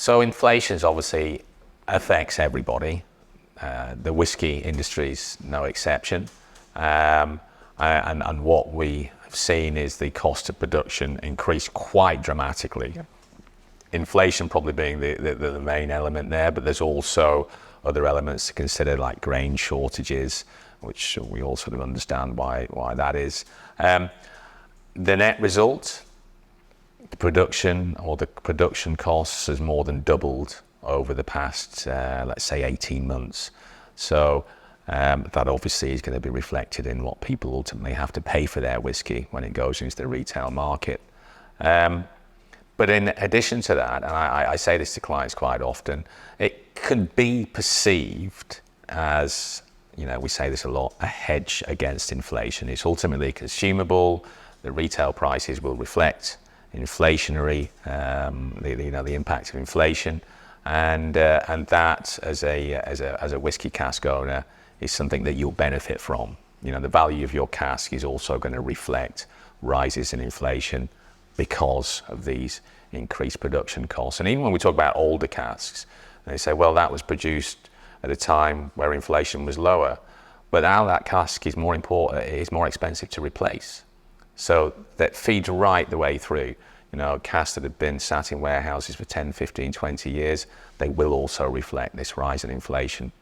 So inflation obviously affects everybody. The whiskey industry is no exception. And what we have seen is the cost of production increase quite dramatically. Inflation probably being the main element there, but there's also other elements to consider, like grain shortages, which we all sort of understand why that is. The net result, the production costs has more than doubled over the past, let's say, 18 months. So that obviously is going to be reflected in what people ultimately have to pay for their whiskey when it goes into the retail market. But in addition to that, and I say this to clients quite often, it could be perceived as, we say this a lot, a hedge against inflation. It's ultimately consumable. The retail prices will reflect inflationary, the impact of inflation, and that as a whiskey cask owner is something that you'll benefit from. The value of your cask is also going to reflect rises in inflation because of these increased production costs. And even when we talk about older casks, they say, well, that was produced at a time where inflation was lower, but now that cask is more important, it is more expensive to replace. So that feeds right the way through. Casks that have been sat in warehouses for 10, 15, 20 years, they will also reflect this rise in inflation.